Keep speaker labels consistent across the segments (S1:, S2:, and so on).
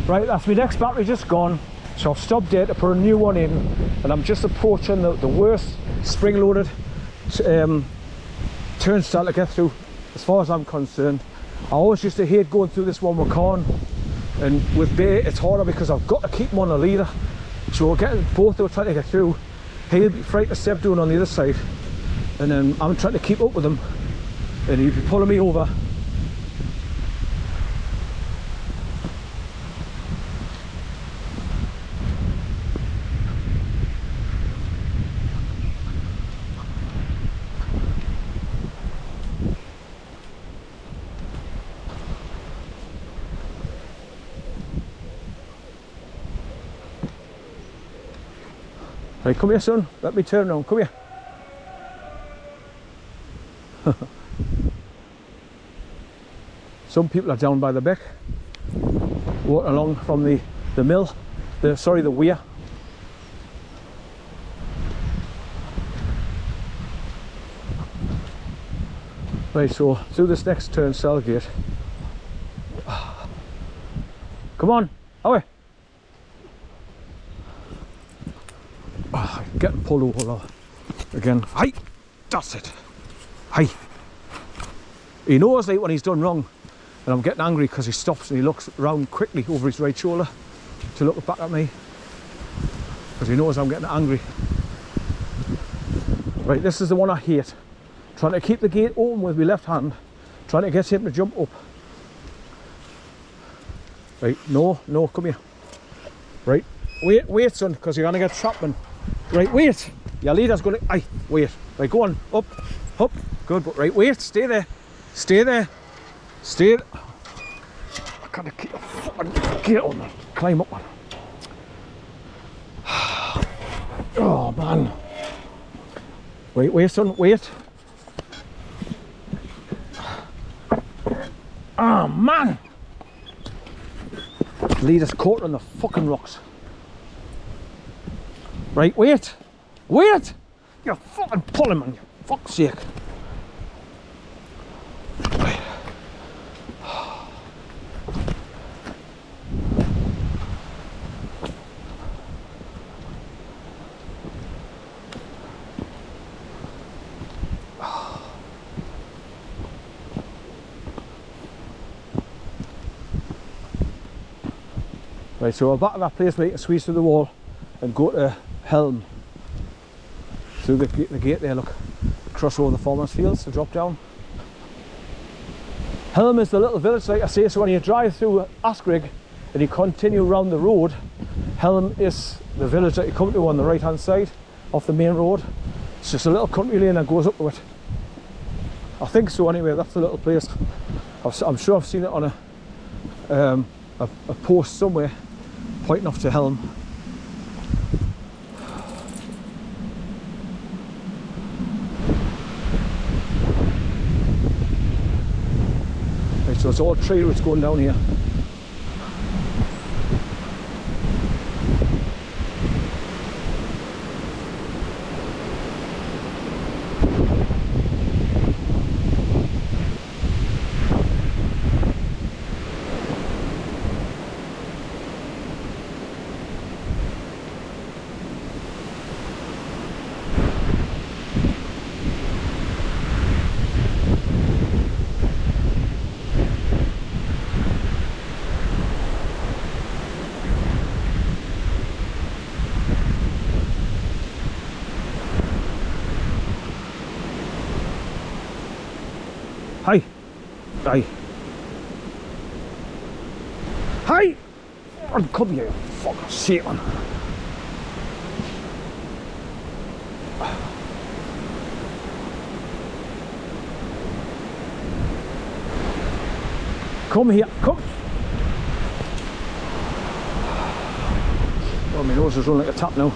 S1: Right, that's my next battery just gone. So I've stopped there to put a new one in, and I'm just approaching the worst spring-loaded turnstile to get through, as far as I'm concerned. I always used to hate going through this one with corn, and with Bay it's harder because I've got to keep him on a leader. So we're getting both of us trying to get through. He'll be frightened to step down on the other side, and then I'm trying to keep up with him, and he'll be pulling me over. Right, come here, son. Let me turn around. Come here. Some people are down by the beck, walking along from the mill, the weir. Right, so through this next turnstile gate. Come on, away. Getting pulled over again. Hi, that's it. Hi. He knows like when he's done wrong, and I'm getting angry because he stops and he looks round quickly over his right shoulder to look back at me, because he knows I'm getting angry. Right, this is the one I hate. Trying to keep the gate open with my left hand, trying to get him to jump up. Right, no, come here. Right, wait, son, because you're gonna get trapped, man. Right, wait. Your leader's going to... Aye, wait. Right, go on. Up. Good, but right, wait. Stay there. I gotta keep the fucking gate on, man. Climb up, man. Oh, man. Wait, son. Wait. Oh, man. Leader's caught on the fucking rocks. Right, wait! You're fucking pulling, man, for fuck's sake. Right. Right, so we're back at that place where you can squeeze through the wall and go to Helm through the gate there. Look, cross over the farmers' fields to drop down. Helm is the little village, like I say. So when you drive through ASKRIGG and you continue around the road, Helm is the village that you come to on the right hand side off the main road. It's just a little country lane that goes up to it. I think so anyway. That's the little place. I'm sure I've seen it on a post somewhere pointing off to Helm. So it's all tree roots going down here. Hi! Hi! Hi! Oh, come here, fucking shit, man. Come here, come! Oh, my nose is running like a tap now.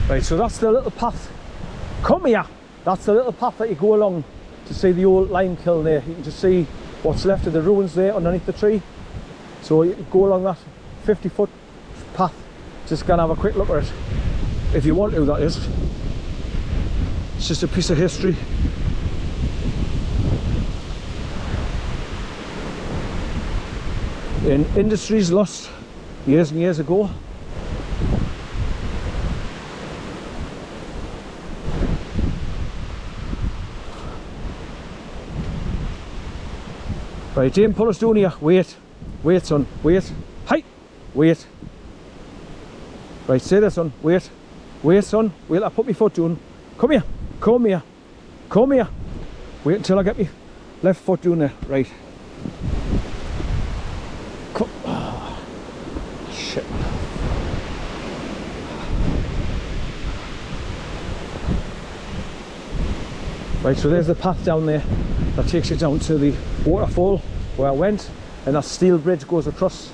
S1: Right, so that's the little path. Come here! That's the little path that you go along to see the old lime kiln there. You can just see what's left of the ruins there underneath the tree. So you can go along that 50-foot path to Just gonna have a quick look at it. If you want to, that is. It's just a piece of history. In industries lost years and years ago. Right, Jane, pull us down here. Wait. Wait, son. Wait. Hey! Wait. Right, stay there, son. Wait. Wait, son. Wait, I'll put my foot down. Come here. Come here. Come here. Wait until I get my left foot down there. Right. Come. Oh, shit. Right, so there's the path down there that takes you down to the waterfall where I went, and that steel bridge goes across.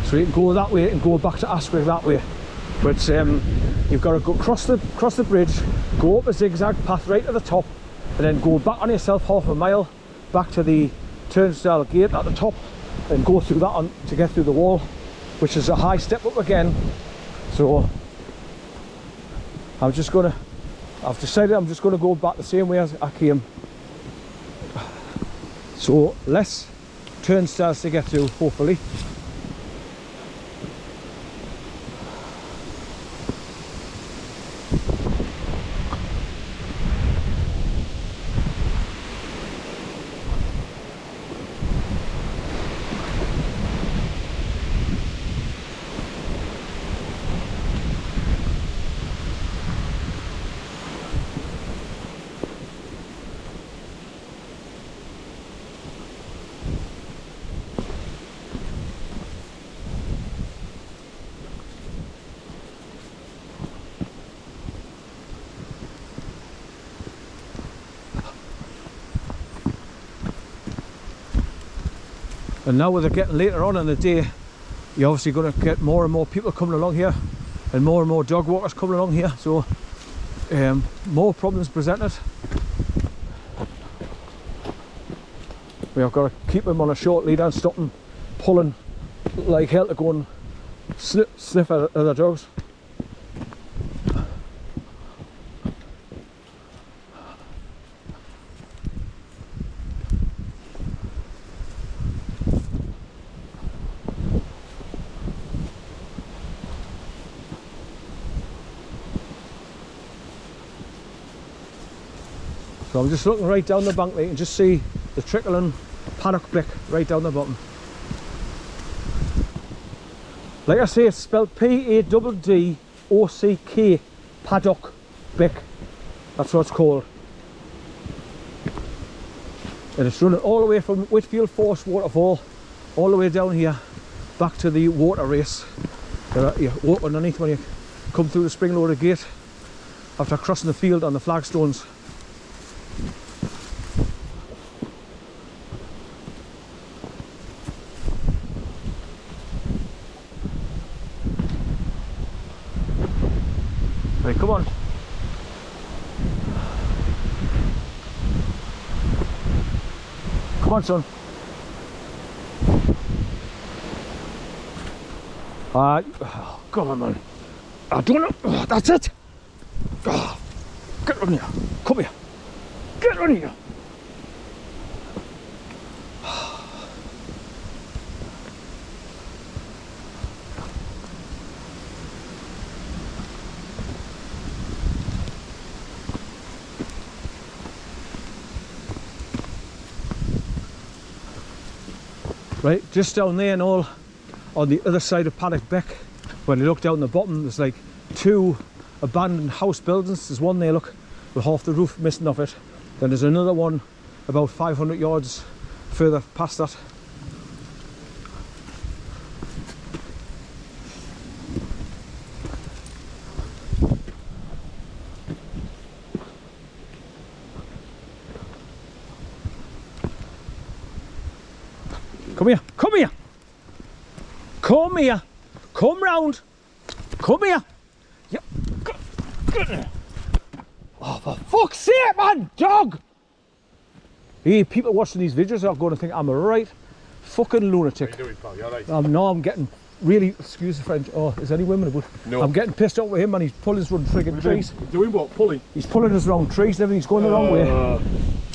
S1: So you can go that way and go back to ASKRIGG that way. But you've got to go cross the bridge, go up a zigzag path right to the top, and then go back on yourself half a mile back to the turnstile gate at the top, and go through that on to get through the wall, which is a high step up again. So I've decided I'm just going to go back the same way as I came. So less turnstiles to get to, hopefully. And now with it getting later on in the day, you're obviously going to get more and more people coming along here, and more dog walkers coming along here, so more problems presented. We have got to keep them on a short lead and stop them pulling like hell to go and sniff at other dogs. So I'm just looking right down the bank there, you can just see the trickling paddock brick right down the bottom. Like I say, it's spelled P-A-D-D-O-C-K, paddock brick. That's what it's called. And it's running all the way from Whitfield Force Waterfall, all the way down here, back to the water race. You walk underneath when you come through the spring loaded gate, after crossing the field on the flagstones. Right, come on. Come on, son. Oh, come on, man. I don't know. Oh, that's it. Oh, get on here. Come here. Get on here. Right, just down there and all, on the other side of Paddock Beck, when you look down the bottom, there's like two abandoned house buildings. There's one there, look, with half the roof missing off it. Then there's another one about 500 yards further past that. Come here, come here, come here, come round, come here. Yeah. Oh, for fuck's sake, man, dog! Hey, people watching these videos are going to think I'm a right fucking lunatic.
S2: How you doing, pal? You all right?
S1: No, I'm getting really, excuse the French, oh, is any women about?
S2: No.
S1: I'm getting pissed off with him and he's pulling us around frigging trees.
S2: Doing what? Pulling?
S1: He's pulling us around trees and everything, he's going the wrong way.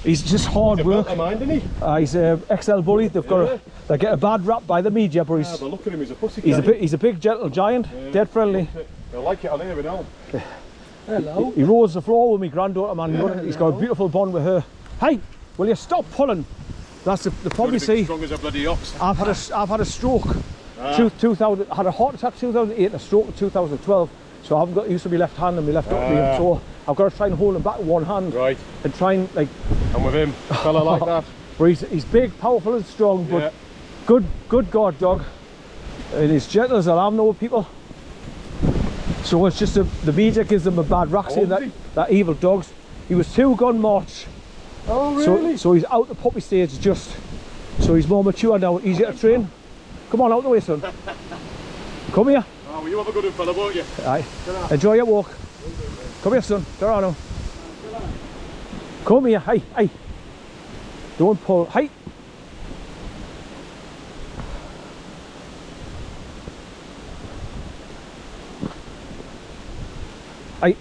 S1: He's just hard work.
S2: Mind, isn't he?
S1: He's a XL bully. They've got they get a bad rap by the media, but he's,
S2: but look at him, he's a pussy.
S1: He's a big gentle giant, dead friendly.
S2: I like it on here now.
S3: Hello.
S1: He rolls the floor with my granddaughter, man. He's got a beautiful bond with her. Hey, will you stop pulling? That's the probably see.
S2: Strong as a bloody ox.
S1: I've had a stroke. 2000, I had a heart attack 2008 and a stroke in 2012. So I haven't got used to my left hand and my left arm. So I've got to try and hold him back with one hand.
S2: Right.
S1: And try and like.
S2: I'm with him. A fella like that.
S1: But he's big, powerful and strong, but good guard dog. And he's gentle as a lamb though with people. So it's just the media gives them a bad rap saying that evil dogs. He was 2 gun March.
S2: Oh really?
S1: So he's out the puppy stage just. So he's more mature now, easier to train. Come on out the way, son. Come here.
S2: Oh, well, you have a good one, fella, won't you?
S1: Aye. Enjoy your walk. Come here, son. Dorano. Come here. Hey, hey. Don't pull. Hey. Hey.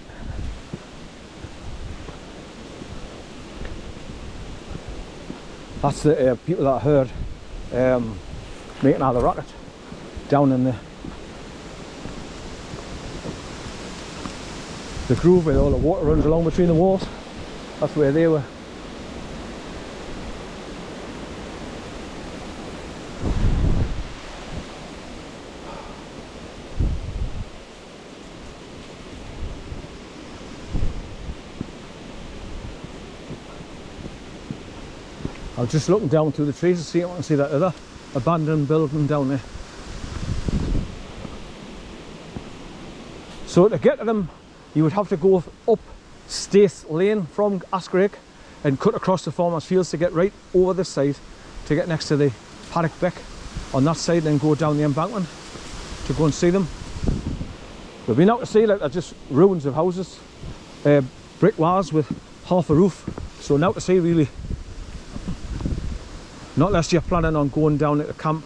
S1: That's the people that I heard making out of the rocket down in the groove where all the water runs along between the walls. That's where they were. I was just looking down through the trees to see if I can see that other abandoned building down there. So to get to them, you would have to go up Stace Lane from ASKRIGG and cut across the farmers' fields to get right over this side to get next to the paddock beck on that side, and then go down the embankment to go and see them. We've been out to see like they're just ruins of houses, brick walls with half a roof. So now to see really. Not unless you're planning on going down at the camp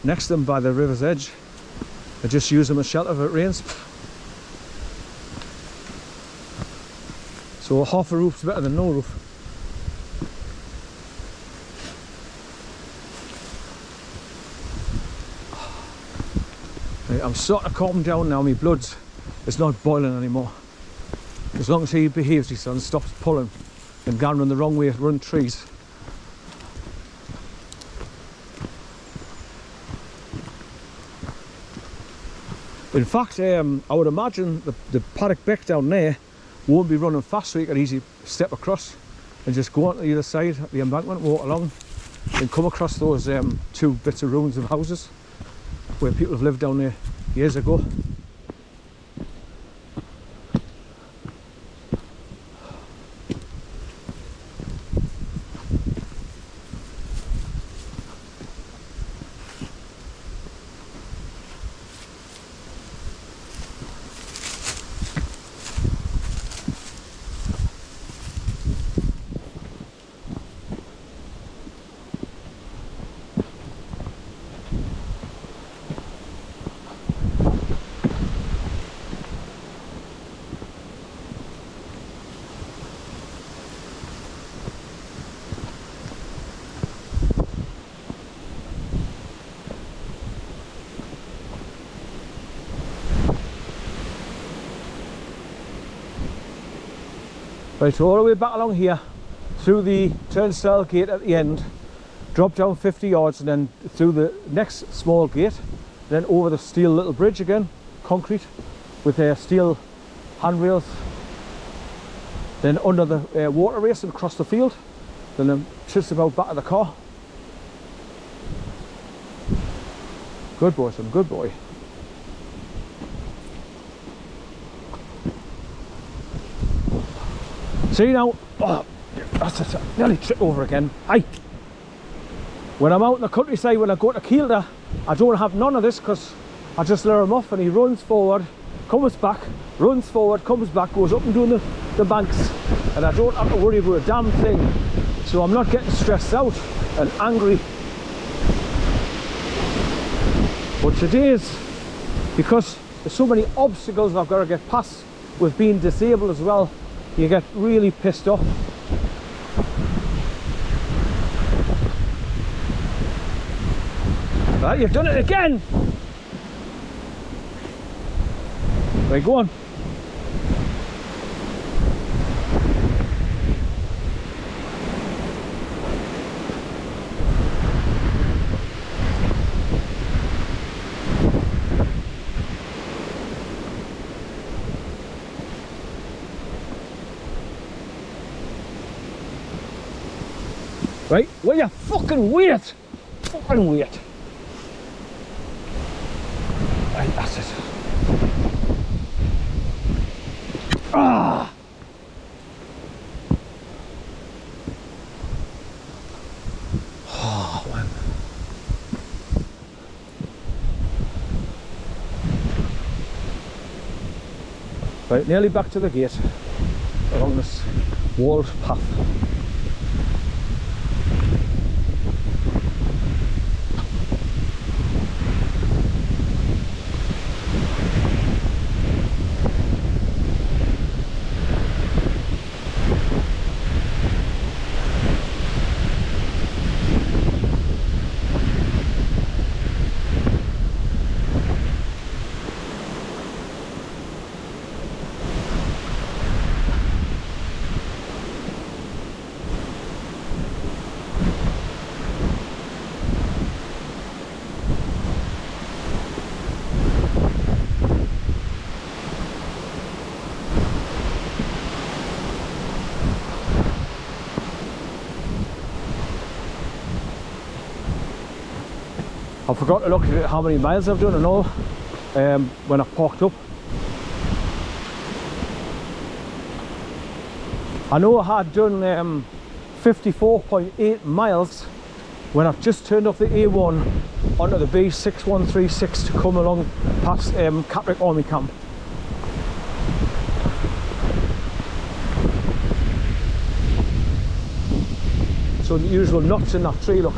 S1: next to them by the river's edge and just use them as shelter if it rains. So half a roof's better than no roof. Right, I'm sort of calmed down now, my blood's it's not boiling anymore. As long as he behaves, his son stops pulling and going the wrong way, run trees. In fact, I would imagine the paddock beck down there won't be running fast, so you can easily step across and just go on to the other side of the embankment, walk along and come across those 2 bits of ruins of houses where people have lived down there years ago. Right, so all the way back along here, through the turnstile gate at the end, drop down 50 yards and then through the next small gate, then over the steel little bridge again, concrete, with steel handrails, then under the water race and across the field, then just about back of the car. Good boy, son, good boy. See now, oh, that's it, nearly tripped over again. Hey, when I'm out in the countryside, when I go to Kielder, I don't have none of this because I just lure him off and he runs forward, comes back, runs forward, comes back, goes up and down the banks, and I don't have to worry about a damn thing. So I'm not getting stressed out and angry. But today's, because there's so many obstacles I've got to get past with being disabled as well, you get really pissed off. Right, you've done it again! Right, go on. Right, will you fucking wait? Fucking wait. Right, that's it. Ah! Oh, man. Right, nearly back to the gate along this walled path. I forgot to look at how many miles I've done and all when I parked up. I know I had done 54.8 miles when I've just turned off the A1 onto the B6136 to come along past Caprick Army Camp. So the usual knots in that tree, look.